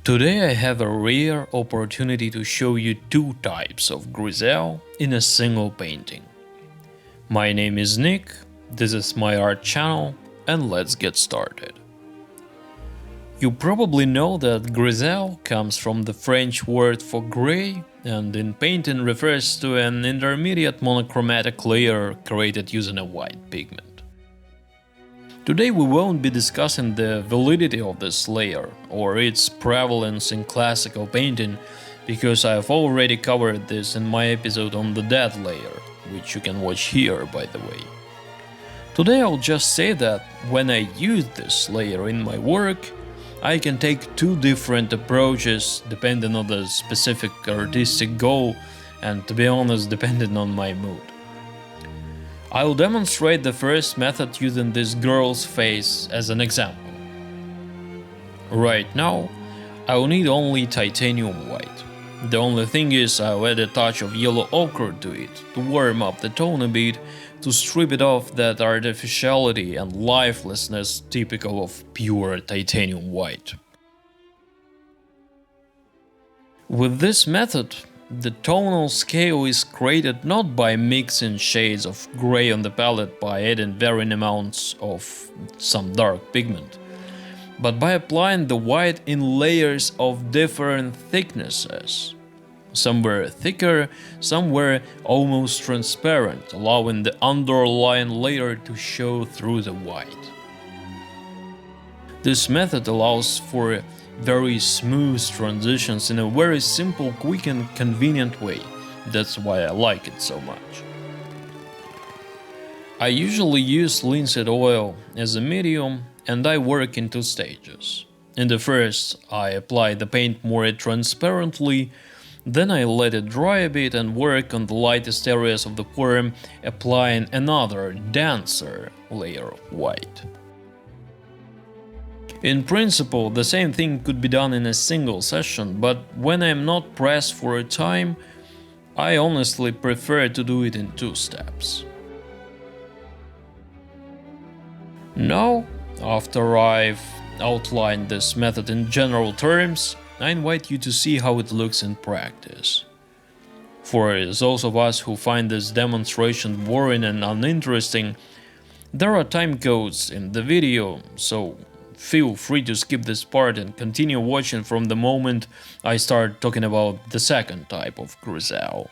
Today I have a rare opportunity to show you two types of Grisaille in a single painting. My name is Nick, this is my art channel, and let's get started. You probably know that Grisaille comes from the French word for grey, and in painting refers to an intermediate monochromatic layer created using a white pigment. Today we won't be discussing the validity of this layer or its prevalence in classical painting, because I've already covered this in my episode on the dead layer, which you can watch here by the way. Today I'll just say that when I use this layer in my work, I can take two different approaches depending on the specific artistic goal and, to be honest, depending on my mood. I will demonstrate the first method using this girl's face as an example. Right now, I will need only titanium white. The only thing is I'll add a touch of yellow ochre to it to warm up the tone a bit, to strip it off that artificiality and lifelessness typical of pure titanium white. With this method, the tonal scale is created not by mixing shades of grey on the palette by adding varying amounts of some dark pigment, but by applying the white in layers of different thicknesses. Some were thicker, some were almost transparent, allowing the underlying layer to show through the white. This method allows for very smooth transitions in a very simple, quick and convenient way. That's why I like it so much. I usually use linseed oil as a medium and I work in two stages. In the first, I apply the paint more transparently, then I let it dry a bit and work on the lightest areas of the form, applying another, denser layer of white. In principle, the same thing could be done in a single session, but when I'm not pressed for a time, I honestly prefer to do it in two steps. Now, after I've outlined this method in general terms, I invite you to see how it looks in practice. For those of us who find this demonstration boring and uninteresting, there are time codes in the video, so feel free to skip this part and continue watching from the moment I start talking about the second type of Grisaille.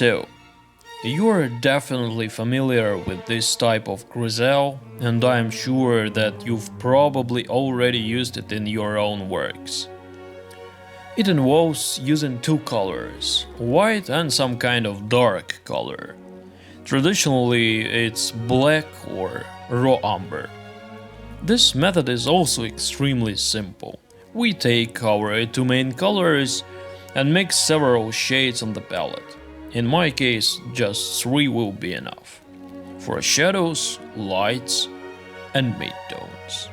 So, you are definitely familiar with this type of Grisaille, and I am sure that you've probably already used it in your own works. It involves using two colors, white and some kind of dark color. Traditionally, it's black or raw umber. This method is also extremely simple. We take our two main colors and mix several shades on the palette. In my case, just 3 will be enough. For shadows, lights, and midtones.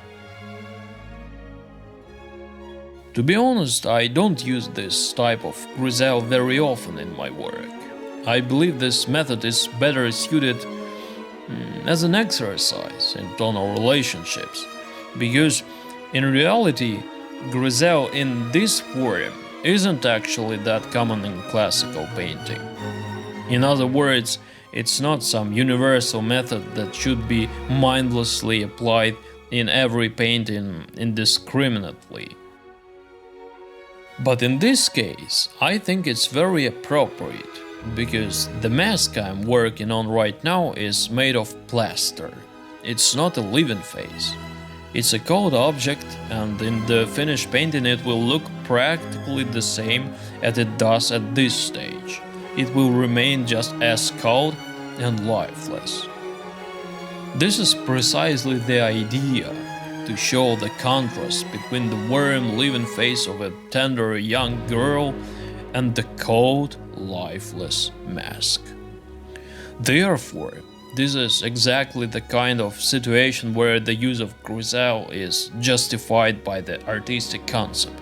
To be honest, I don't use this type of Grisaille very often in my work. I believe this method is better suited as an exercise in tonal relationships, because in reality, Grisaille in this form isn't actually that common in classical painting. In other words, it's not some universal method that should be mindlessly applied in every painting indiscriminately. But in this case, I think it's very appropriate, because the mask I'm working on right now is made of plaster. It's not a living face. It's a cold object, and in the finished painting it will look practically the same as it does at this stage. It will remain just as cold and lifeless. This is precisely the idea, to show the contrast between the warm, living face of a tender young girl and the cold, lifeless mask. Therefore, this is exactly the kind of situation where the use of Grisaille is justified by the artistic concept.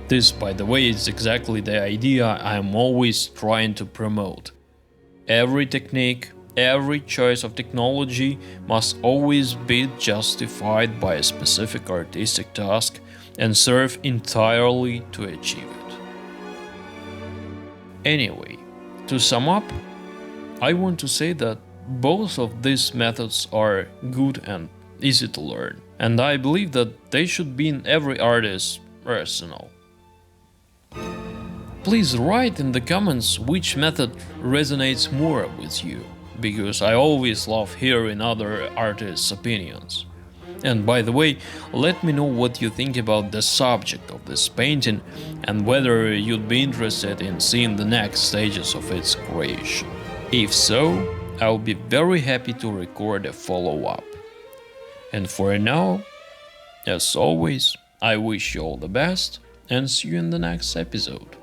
This, by the way, is exactly the idea I am always trying to promote. Every technique, every choice of technology must always be justified by a specific artistic task and serve entirely to achieve it. Anyway, to sum up, I want to say that both of these methods are good and easy to learn, and I believe that they should be in every artist's arsenal. Please write in the comments which method resonates more with you, because I always love hearing other artists' opinions. And by the way, let me know what you think about the subject of this painting and whether you'd be interested in seeing the next stages of its creation. If so, I'll be very happy to record a follow-up. And for now, as always, I wish you all the best and see you in the next episode.